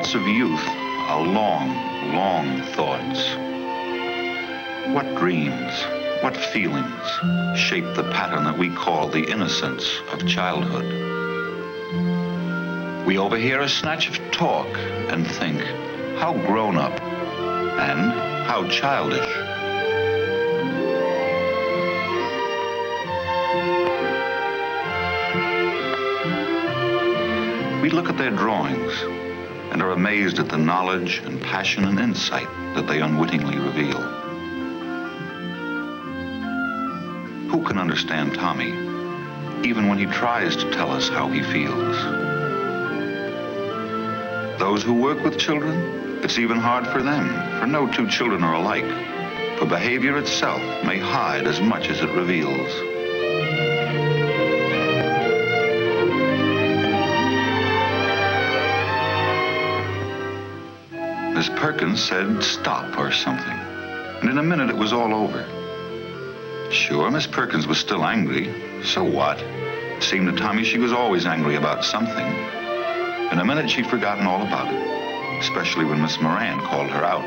thoughts of youth are long, long thoughts. What dreams, what feelings shape the pattern that we call the innocence of childhood? We overhear a snatch of talk and think, how grown up and how childish. We look at their drawings and are amazed at the knowledge and passion and insight that they unwittingly reveal. Who can understand Tommy, even when he tries to tell us how he feels? Those who work with children, it's even hard for them, for no two children are alike, for behavior itself may hide as much as it reveals. Miss Perkins said stop or something, and in a minute it was all over. Sure, Miss Perkins was still angry. So what? It seemed to Tommy she was always angry about something. In a minute she'd forgotten all about it, especially when Miss Moran called her out.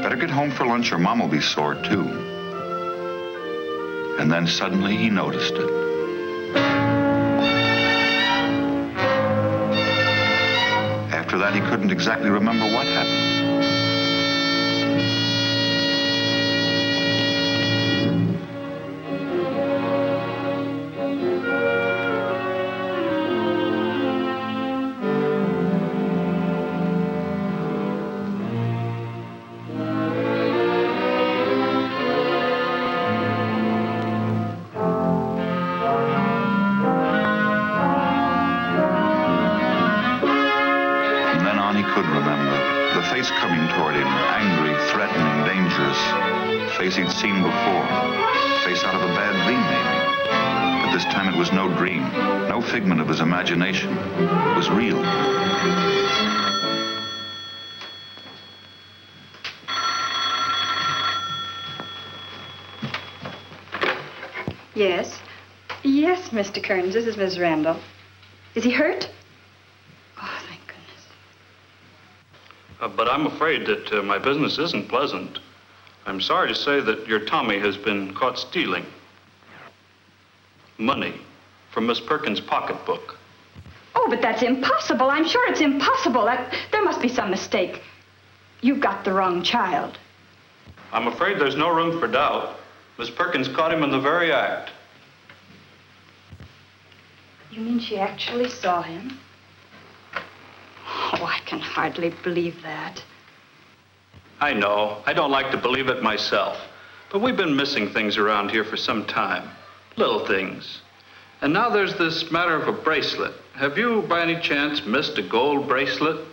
Better get home for lunch or Mom will be sore too. And then suddenly he noticed it. After that, he couldn't exactly remember what happened. Coming toward him, angry, threatening, dangerous. Face he'd seen before. Face out of a bad dream, maybe. But this time it was no dream, no figment of his imagination. It was real. Yes. Yes, Mr. Kern, this is Miss Randall. Is he hurt? Oh, thank goodness. But I'm afraid that my business isn't pleasant. I'm sorry to say that your Tommy has been caught stealing money from Miss Perkins' pocketbook. Oh, but that's impossible. I'm sure it's impossible. There must be some mistake. You've got the wrong child. I'm afraid there's no room for doubt. Miss Perkins caught him in the very act. You mean she actually saw him? Oh, I can hardly believe that. I know. I don't like to believe it myself. But we've been missing things around here for some time. Little things. And now there's this matter of a bracelet. Have you, by any chance, missed a gold bracelet?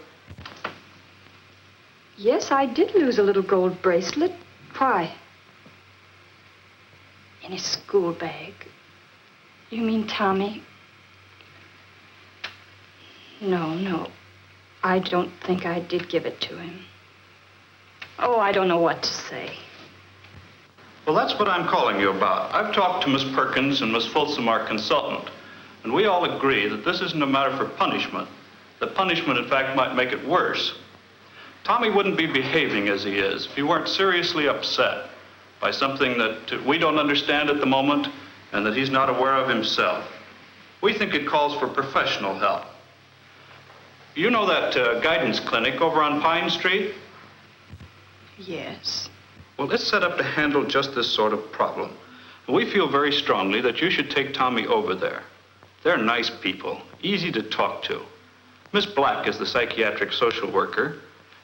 Yes, I did lose a little gold bracelet. Why? In his school bag. You mean Tommy? No. I don't think I did give it to him. Oh, I don't know what to say. Well, that's what I'm calling you about. I've talked to Miss Perkins and Miss Folsom, our consultant, and we all agree that this isn't a matter for punishment. The punishment, in fact, might make it worse. Tommy wouldn't be behaving as he is if he weren't seriously upset by something that we don't understand at the moment and that he's not aware of himself. We think it calls for professional help. You know that guidance clinic over on Pine Street? Yes. Well, it's set up to handle just this sort of problem. We feel very strongly that you should take Tommy over there. They're nice people, easy to talk to. Miss Black is the psychiatric social worker,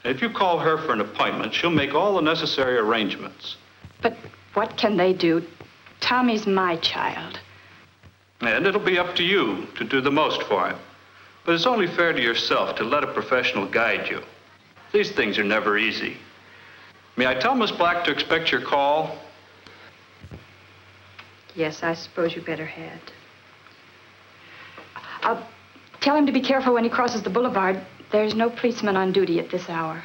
and if you call her for an appointment, she'll make all the necessary arrangements. But what can they do? Tommy's my child. And it'll be up to you to do the most for him. But it's only fair to yourself to let a professional guide you. These things are never easy. May I tell Miss Black to expect your call? Yes, I suppose you better had. I'll tell him to be careful when he crosses the boulevard. There's no policeman on duty at this hour.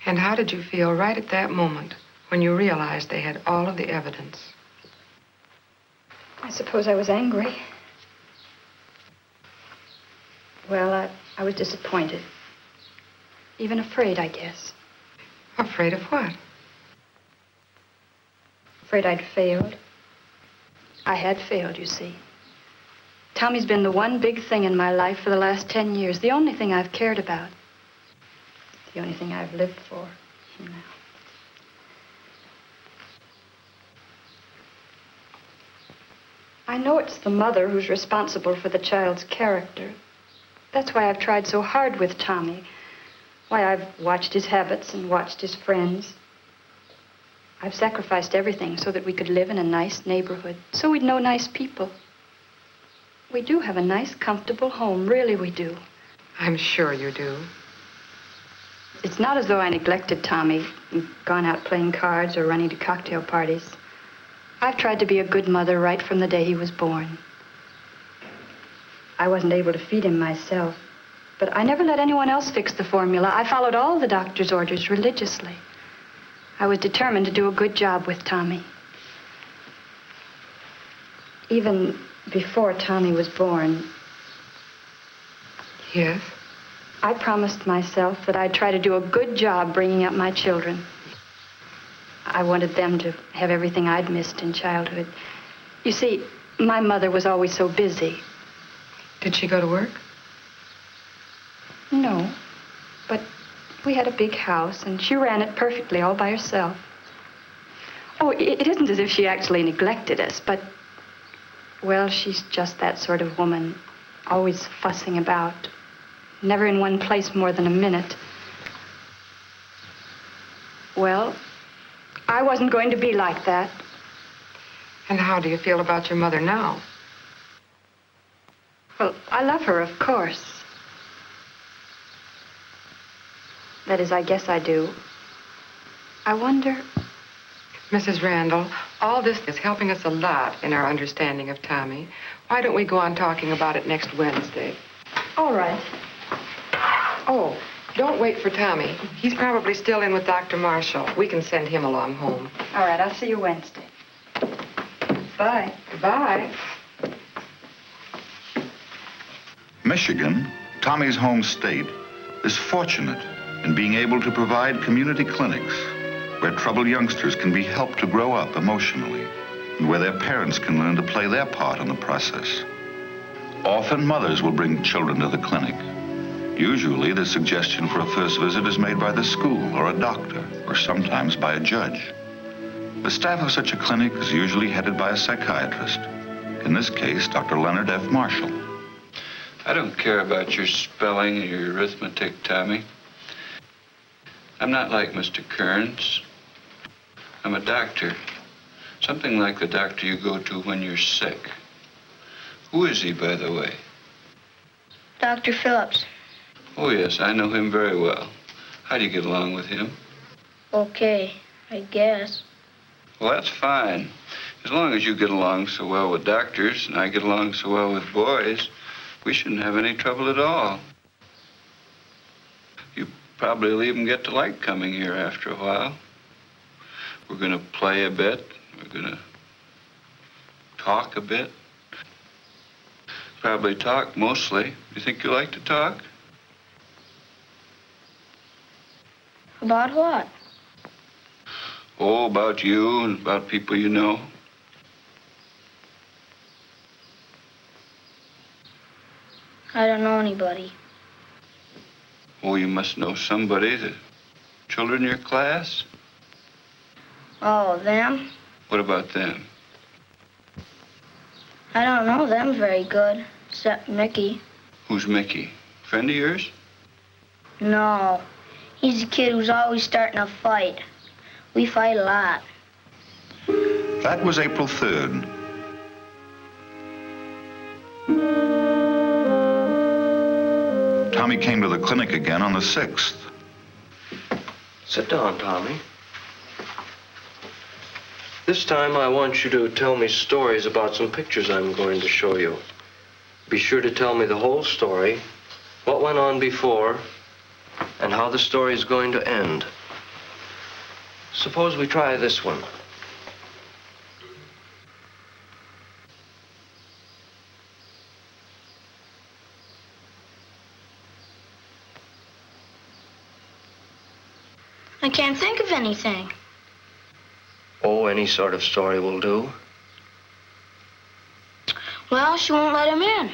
And how did you feel right at that moment when you realized they had all of the evidence? I suppose I was angry. Well, I was disappointed. Even afraid, I guess. Afraid of what? Afraid I'd failed. I had failed, you see. Tommy's been the one big thing in my life for the last 10 years, the only thing I've cared about. The only thing I've lived for now. I know it's the mother who's responsible for the child's character. That's why I've tried so hard with Tommy. Why I've watched his habits and watched his friends. I've sacrificed everything so that we could live in a nice neighborhood, so we'd know nice people. We do have a nice, comfortable home, really we do. I'm sure you do. It's not as though I neglected Tommy and gone out playing cards or running to cocktail parties. I've tried to be a good mother right from the day he was born. I wasn't able to feed him myself, but I never let anyone else fix the formula. I followed all the doctor's orders religiously. I was determined to do a good job with Tommy. Even before Tommy was born. Yes? I promised myself that I'd try to do a good job bringing up my children. I wanted them to have everything I'd missed in childhood. You see, my mother was always so busy. Did she go to work? No, but we had a big house, and she ran it perfectly all by herself. Oh, it isn't as if she actually neglected us, but, well, she's just that sort of woman, always fussing about, never in one place more than a minute. Well, I wasn't going to be like that. And how do you feel about your mother now? Well, I love her, of course. That is, I guess I do. I wonder... Mrs. Randall, all this is helping us a lot in our understanding of Tommy. Why don't we go on talking about it next Wednesday? All right. Oh, don't wait for Tommy. He's probably still in with Dr. Marshall. We can send him along home. All right, I'll see you Wednesday. Bye. Goodbye. Michigan, Tommy's home state, is fortunate in being able to provide community clinics where troubled youngsters can be helped to grow up emotionally and where their parents can learn to play their part in the process. Often mothers will bring children to the clinic. Usually the suggestion for a first visit is made by the school or a doctor or sometimes by a judge. The staff of such a clinic is usually headed by a psychiatrist. In this case, Dr. Leonard F. Marshall. I don't care about your spelling or your arithmetic, Tommy. I'm not like Mr. Kearns. I'm a doctor. Something like the doctor you go to when you're sick. Who is he, by the way? Dr. Phillips. Oh, yes, I know him very well. How do you get along with him? Okay, I guess. Well, that's fine. As long as you get along so well with doctors and I get along so well with boys, we shouldn't have any trouble at all. You probably will even get to like coming here after a while. We're going to play a bit. We're going to talk a bit. Probably talk mostly. You think you like to talk? About what? Oh, about you and about people you know. I don't know anybody. Oh, you must know somebody. The children in your class? Oh, them? What about them? I don't know them very good, except Mickey. Who's Mickey? Friend of yours? No, he's a kid who's always starting a fight. We fight a lot. That was April 3rd. Tommy came to the clinic again on the 6th. Sit down, Tommy. This time I want you to tell me stories about some pictures I'm going to show you. Be sure to tell me the whole story, what went on before, and how the story is going to end. Suppose we try this one. I can't think of anything. Oh, any sort of story will do. Well, she won't let him in.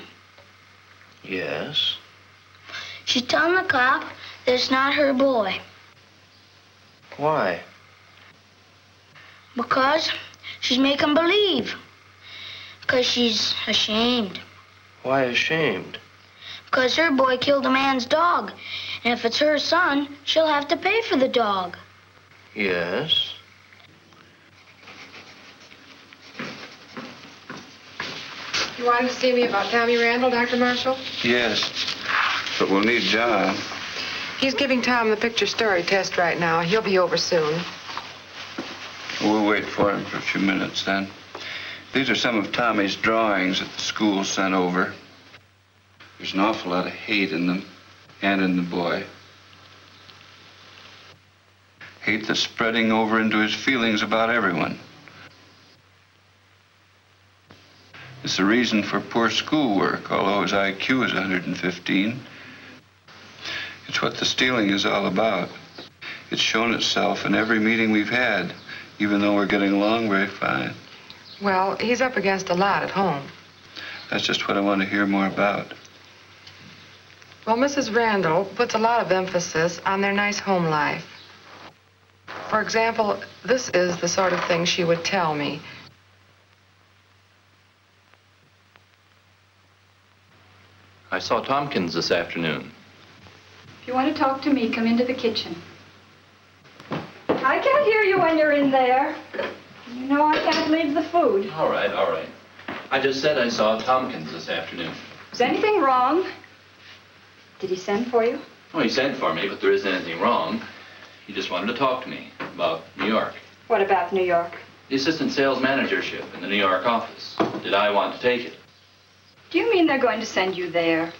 Yes. She's telling the cop that it's not her boy. Why? Because she's making believe. Because she's ashamed. Why ashamed? Because her boy killed a man's dog. And if it's her son, she'll have to pay for the dog. Yes. You wanted to see me about Tommy Randall, Dr. Marshall? Yes, but we'll need John. He's giving Tom the picture story test right now. He'll be over soon. We'll wait for him for a few minutes then. These are some of Tommy's drawings that the school sent over. There's an awful lot of hate in them, and in the boy. Hate that's spreading over into his feelings about everyone. It's the reason for poor schoolwork, although his IQ is 115. It's what the stealing is all about. It's shown itself in every meeting we've had, even though we're getting along very fine. Well, he's up against a lot at home. That's just what I want to hear more about. Well, Mrs. Randall puts a lot of emphasis on their nice home life. For example, this is the sort of thing she would tell me. I saw Tompkins this afternoon. If you want to talk to me, come into the kitchen. I can't hear you when you're in there. You know I can't leave the food. All right, all right. I just said I saw Tompkins this afternoon. Is anything wrong? Did he send for you? Well, he sent for me, but there isn't anything wrong. He just wanted to talk to me about New York. What about New York? The assistant sales managership in the New York office. Did I want to take it? Do you mean they're going to send you there?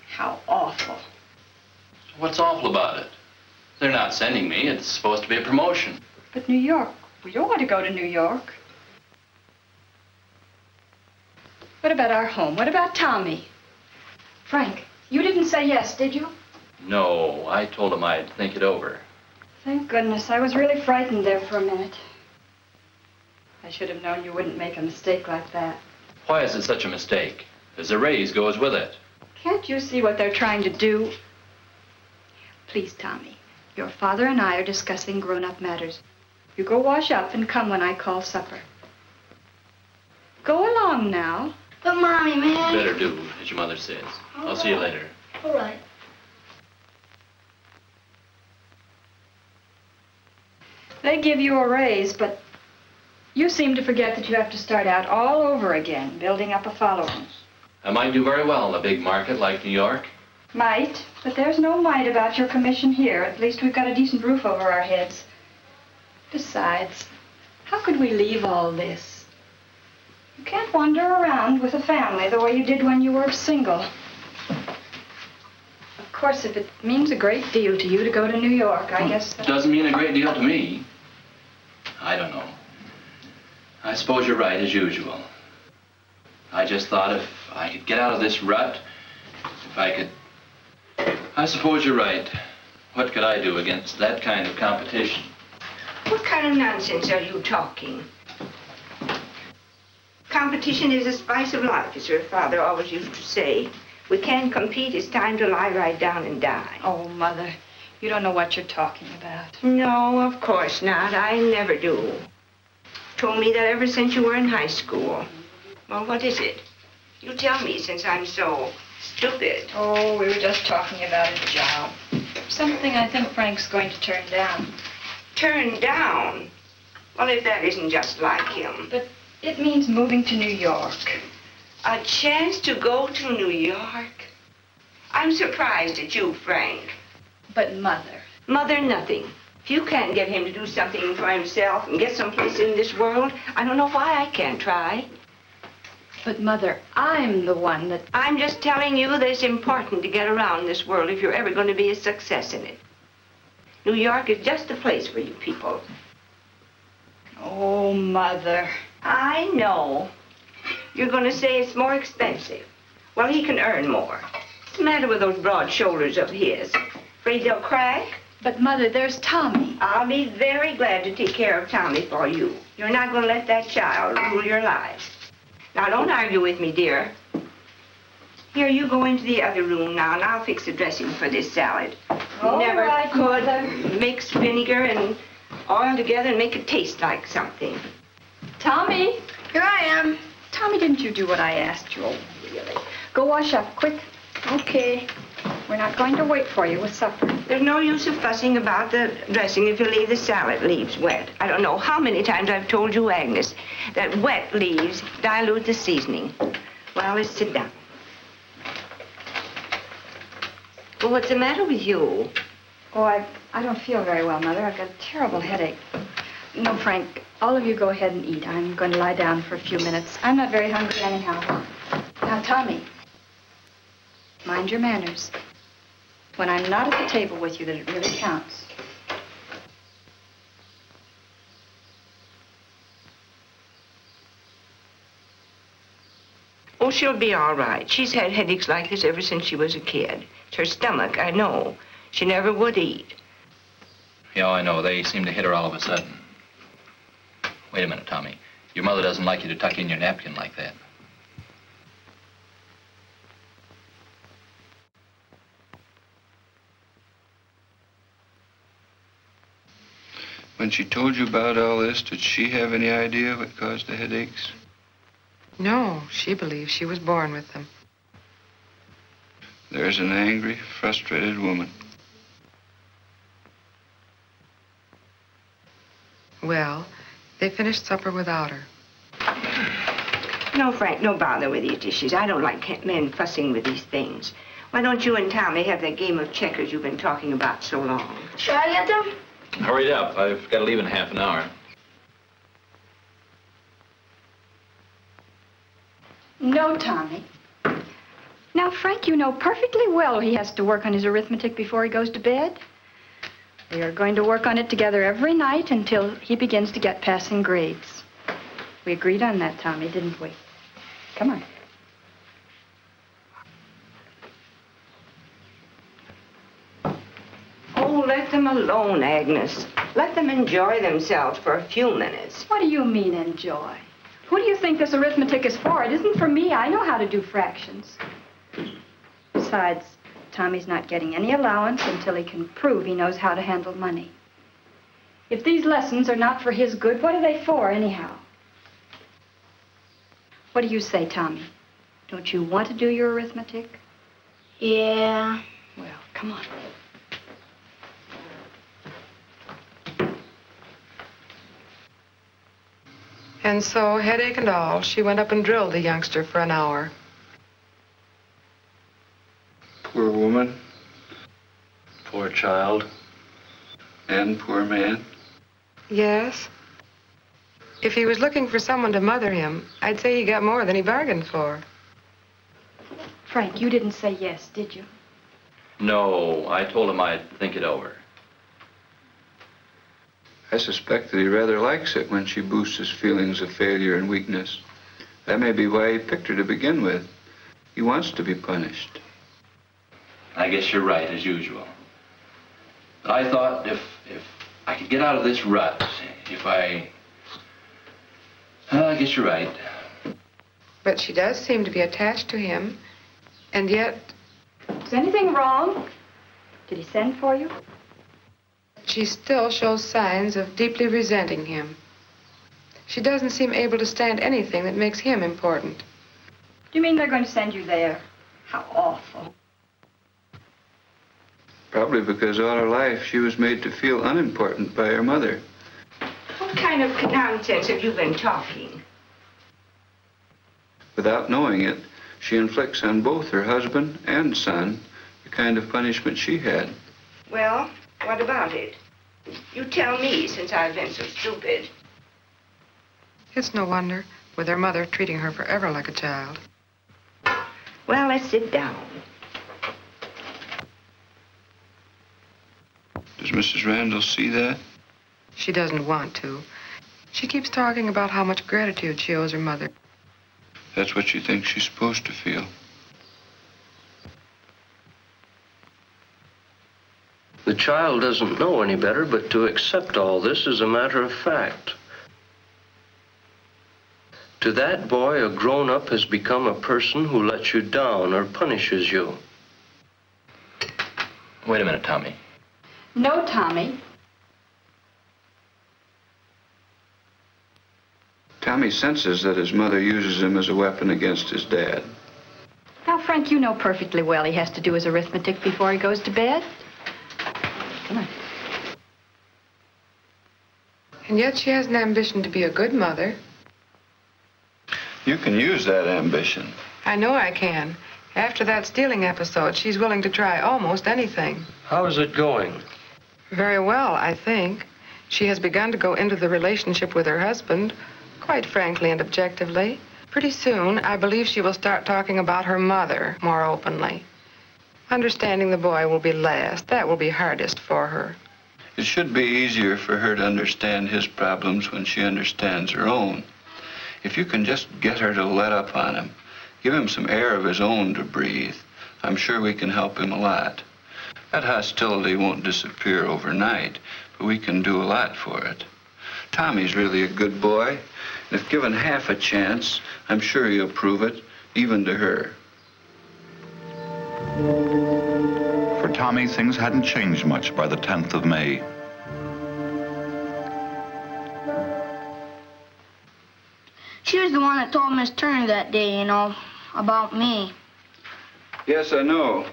How awful. What's awful about it? They're not sending me. It's supposed to be a promotion. But New York, we don't want to go to New York. What about our home? What about Tommy? Frank, you didn't say yes, did you? No, I told him I'd think it over. Thank goodness. I was really frightened there for a minute. I should have known you wouldn't make a mistake like that. Why is it such a mistake? There's a raise goes with it. Can't you see what they're trying to do? Please, Tommy, your father and I are discussing grown-up matters. You go wash up and come when I call supper. Go along now. But, Mommy, man. Better do, as your mother says. I'll see you later. All right. They give you a raise, but you seem to forget that you have to start out all over again, building up a following. I might do very well in a big market like New York. Might, but there's no might about your commission here. At least we've got a decent roof over our heads. Besides, how could we leave all this? You can't wander around with a family the way you did when you were single. Of course, if it means a great deal to you to go to New York, I guess that... Doesn't mean a great deal to me. I don't know. I suppose you're right, as usual. I just thought if I could get out of this rut, if I could... I suppose you're right. What could I do against that kind of competition? What kind of nonsense are you talking? Competition is the spice of life, as your father always used to say. We can't compete. It's time to lie right down and die. Oh, Mother, you don't know what you're talking about. No, of course not. I never do. Told me that ever since you were in high school. Well, what is it? You tell me, since I'm so stupid. Oh, we were just talking about a job. Something I think Frank's going to turn down. Turn down? Well, if that isn't just like him. But it means moving to New York. A chance to go to New York? I'm surprised at you, Frank. But Mother... Mother, nothing. If you can't get him to do something for himself and get someplace in this world, I don't know why I can't try. But, Mother, I'm the one that... I'm just telling you that it's important to get around this world if you're ever going to be a success in it. New York is just the place for you people. Oh, Mother. I know. You're going to say it's more expensive. Well, he can earn more. What's the matter with those broad shoulders of his? Afraid they'll crack? But, Mother, there's Tommy. I'll be very glad to take care of Tommy for you. You're not going to let that child rule your lives. Now, don't argue with me, dear. Here, you go into the other room now, and I'll fix the dressing for this salad. All Never right, could Mother. mix vinegar and oil together and make it taste like something. Tommy! Here I am. Tommy, didn't you do what I asked you? Oh, really? Go wash up, quick. Okay. We're not going to wait for you with supper. There's no use of fussing about the dressing if you leave the salad leaves wet. I don't know how many times I've told you, Agnes, that wet leaves dilute the seasoning. Well, let's sit down. Well, what's the matter with you? Oh, I don't feel very well, Mother. I've got a terrible headache. No, Frank, all of you go ahead and eat. I'm going to lie down for a few minutes. I'm not very hungry anyhow. Now, Tommy, mind your manners. When I'm not at the table with you, that it really counts. Oh, she'll be all right. She's had headaches like this ever since she was a kid. It's her stomach, I know. She never would eat. Yeah, I know. They seem to hit her all of a sudden. Wait a minute, Tommy. Your mother doesn't like you to tuck in your napkin like that. When she told you about all this, did she have any idea what caused the headaches? No, she believes she was born with them. There's an angry, frustrated woman. Well, they finished supper without her. No, Frank, no bother with these dishes. I don't like men fussing with these things. Why don't you and Tommy have that game of checkers you've been talking about so long? Should I get them? Hurry up. I've got to leave in half an hour. No, Tommy. Now, Frank, you know perfectly well he has to work on his arithmetic before he goes to bed. We are going to work on it together every night until he begins to get passing grades. We agreed on that, Tommy, didn't we? Come on. Oh, let them alone, Agnes. Let them enjoy themselves for a few minutes. What do you mean, enjoy? Who do you think this arithmetic is for? It isn't for me. I know how to do fractions. Besides, Tommy's not getting any allowance until he can prove he knows how to handle money. If these lessons are not for his good, what are they for, anyhow? What do you say, Tommy? Don't you want to do your arithmetic? Yeah. Well, come on. And so, headache and all, she went up and drilled the youngster for an hour. Poor woman. Poor child. And poor man. Yes. If he was looking for someone to mother him, I'd say he got more than he bargained for. Frank, you didn't say yes, did you? No, I told him I'd think it over. I suspect that he rather likes it when she boosts his feelings of failure and weakness. That may be why he picked her to begin with. He wants to be punished. I guess you're right, as usual. But I thought if I could get out of this rut, I guess you're right. But she does seem to be attached to him, and yet Is anything wrong? Did he send for you? she still shows signs of deeply resenting him. She doesn't seem able to stand anything that makes him important. Do you mean they're going to send you there? How awful. Probably because all her life she was made to feel unimportant by her mother. What kind of nonsense have you been talking? Without knowing it, she inflicts on both her husband and son the kind of punishment she had. Well, what about it? You tell me, since I've been so stupid. It's no wonder, with her mother treating her forever like a child. Well, let's sit down. Does Mrs. Randall see that? She doesn't want to. She keeps talking about how much gratitude she owes her mother. That's what she thinks she's supposed to feel. The child doesn't know any better but to accept all this as a matter of fact. To that boy, a grown-up has become a person who lets you down or punishes you. Wait a minute, Tommy. No, Tommy. Tommy senses that his mother uses him as a weapon against his dad. Now, Frank, you know perfectly well he has to do his arithmetic before he goes to bed. Come on. And yet she has an ambition to be a good mother. You can use that ambition. I know I can. After that stealing episode, she's willing to try almost anything. How is it going? Very well, I think. She has begun to go into the relationship with her husband, quite frankly and objectively. Pretty soon, I believe she will start talking about her mother more openly. Understanding the boy will be last. That will be hardest for her. It should be easier for her to understand his problems when she understands her own. If you can just get her to let up on him, give him some air of his own to breathe, I'm sure we can help him a lot. That hostility won't disappear overnight, but we can do a lot for it. Tommy's really a good boy, and if given half a chance, I'm sure he'll prove it, even to her. For Tommy, things hadn't changed much by the 10th of May. She was the one that told Miss Turner that day, you know, about me. Yes, I know.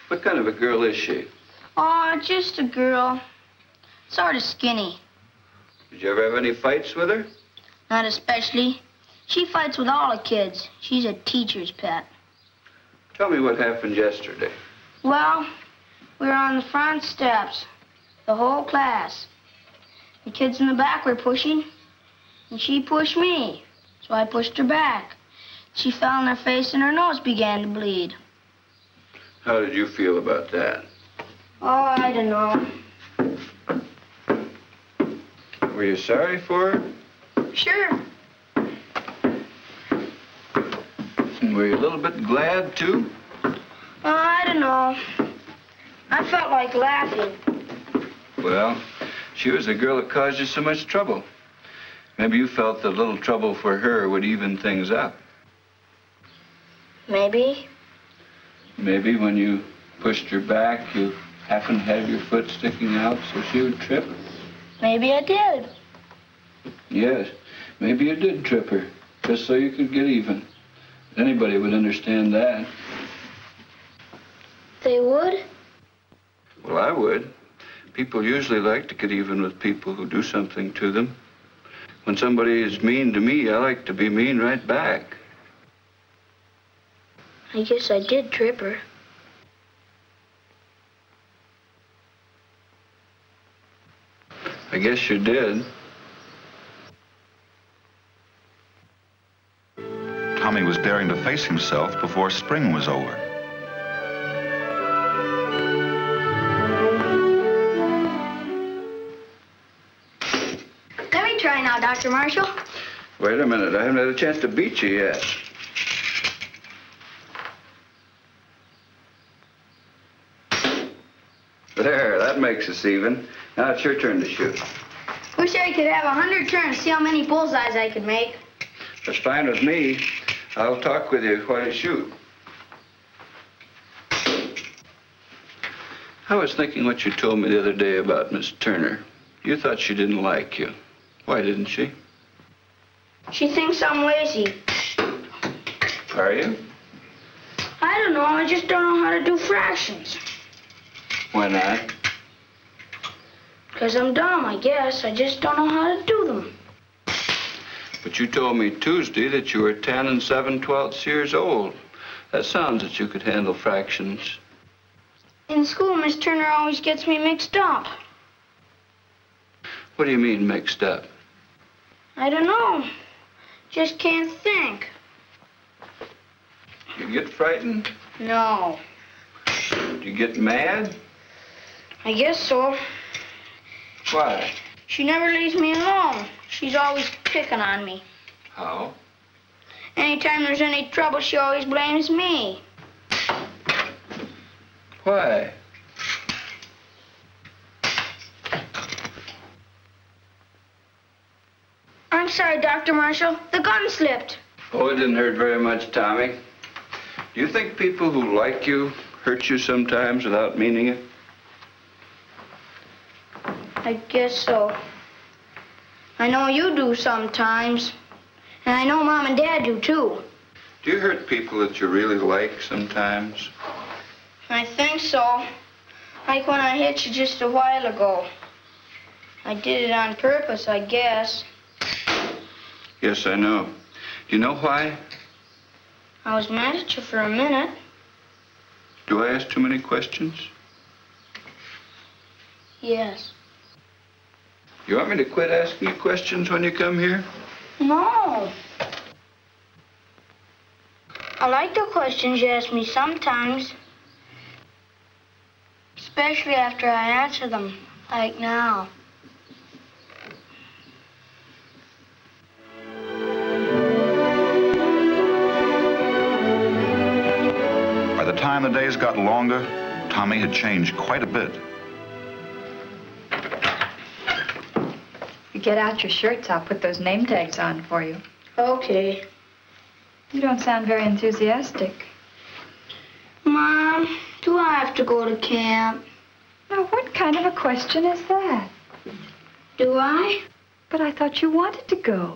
What kind of a girl is she? Oh, just a girl. Sort of skinny. Did you ever have any fights with her? Not especially. She fights with all the kids. She's a teacher's pet. Tell me what happened yesterday. Well, we were on the front steps, the whole class. The kids in the back were pushing, and she pushed me. So I pushed her back. She fell on her face and her nose began to bleed. How did you feel about that? Oh, I don't know. Were you sorry for her? Sure. And were you a little bit glad, too? Oh, I don't know. I felt like laughing. Well, she was the girl that caused you so much trouble. Maybe you felt that a little trouble for her would even things up. Maybe. Maybe when you pushed her back, you happened to have your foot sticking out so she would trip. Maybe I did. Yes, maybe you did trip her, just so you could get even. Anybody would understand that. They would? Well, I would. People usually like to get even with people who do something to them. When somebody is mean to me, I like to be mean right back. I guess I did trip her. I guess you did. Tommy was daring to face himself before spring was over. Let me try now, Dr. Marshall. Wait a minute, I haven't had a chance to beat you yet. There, that makes us even. Now it's your turn to shoot. Wish I could have 100 turns, see how many bullseyes I could make. That's fine with me. I'll talk with you while you shoot. I was thinking what you told me the other day about Miss Turner. You thought she didn't like you. Why didn't she? She thinks I'm lazy. Are you? I don't know, I just don't know how to do fractions. Why not? Because I'm dumb, I guess. I just don't know how to do them. But you told me Tuesday that you were 10 and 7/12 years old. That sounds that you could handle fractions. In school, Miss Turner always gets me mixed up. What do you mean mixed up? I don't know. Just can't think. You get frightened? No. Do you get mad? I guess so. Why? She never leaves me alone. She She's always picking on me. How? Anytime there's any trouble, she always blames me. Why? I'm sorry, Dr. Marshall. The gun slipped. Oh, it didn't hurt very much, Tommy. Do you think people who like you hurt you sometimes without meaning it? I guess so. I know you do sometimes. And I know Mom and Dad do, too. Do you hurt people that you really like sometimes? I think so. Like when I hit you just a while ago. I did it on purpose, I guess. Yes, I know. Do you know why? I was mad at you for a minute. Do I ask too many questions? Yes. You want me to quit asking you questions when you come here? No. I like the questions you ask me sometimes. Especially after I answer them, like now. By the time the days got longer, Tommy had changed quite a bit. You get out your shirts, I'll put those name tags on for you. Okay. You don't sound very enthusiastic. Mom, do I have to go to camp? Now, what kind of a question is that? Do I? But I thought you wanted to go.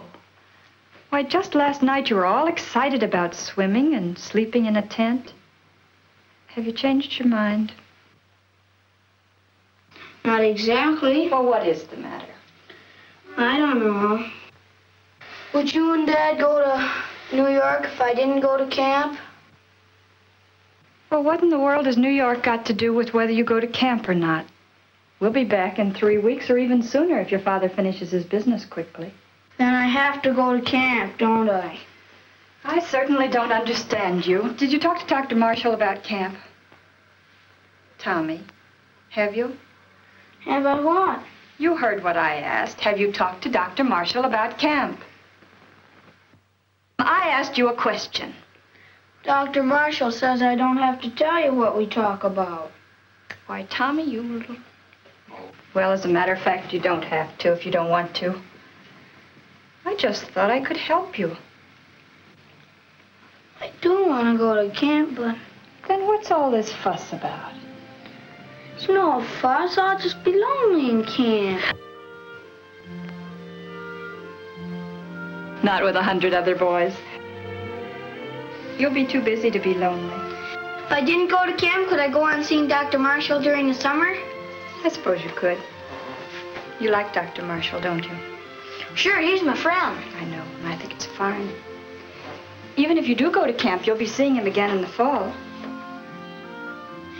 Why, just last night you were all excited about swimming and sleeping in a tent. Have you changed your mind? Not exactly. Well, what is the matter? I don't know. Would you and Dad go to New York if I didn't go to camp? Well, what in the world has New York got to do with whether you go to camp or not? We'll be back in 3 weeks or even sooner if your father finishes his business quickly. Then I have to go to camp, don't I? I certainly don't understand you. Did you talk to Dr. Marshall about camp? Tommy, have you? About what? You heard what I asked. Have you talked to Dr. Marshall about camp? I asked you a question. Dr. Marshall says I don't have to tell you what we talk about. Why, Tommy, you little... Well, as a matter of fact, you don't have to if you don't want to. I just thought I could help you. I do want to go to camp, but... Then what's all this fuss about? It's no fuss. I'll just be lonely in camp. Not with 100 other boys. You'll be too busy to be lonely. If I didn't go to camp, could I go on seeing Dr. Marshall during the summer? I suppose you could. You like Dr. Marshall, don't you? Sure, he's my friend. I know, and I think it's fine. Even if you do go to camp, you'll be seeing him again in the fall.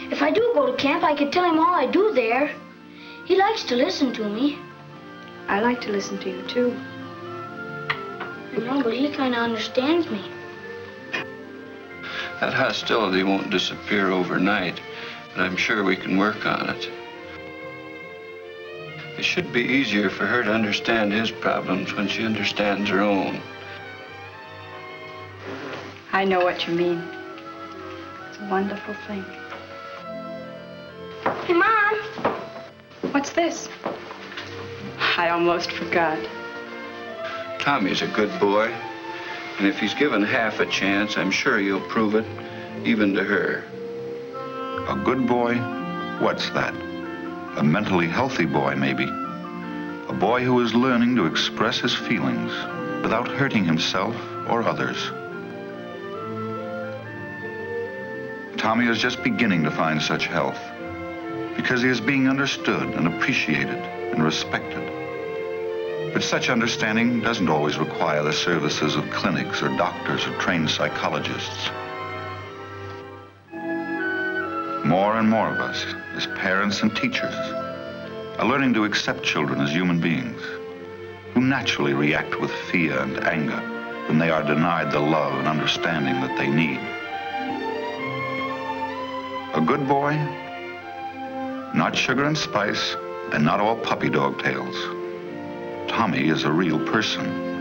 If I do go to camp, I could tell him all I do there. He likes to listen to me. I like to listen to you, too. I know, but he kind of understands me. That hostility won't disappear overnight, but I'm sure we can work on it. It should be easier for her to understand his problems when she understands her own. I know what you mean. It's a wonderful thing. Hey, Mom. What's this? I almost forgot. Tommy's a good boy, and if he's given half a chance, I'm sure he'll prove it, even to her. A good boy? What's that? A mentally healthy boy, maybe. A boy who is learning to express his feelings without hurting himself or others. Tommy is just beginning to find such health because he is being understood and appreciated and respected. But such understanding doesn't always require the services of clinics or doctors or trained psychologists. More and more of us, as parents and teachers, are learning to accept children as human beings who naturally react with fear and anger when they are denied the love and understanding that they need. A good boy, not sugar and spice, and not all puppy dog tails. Tommy is a real person.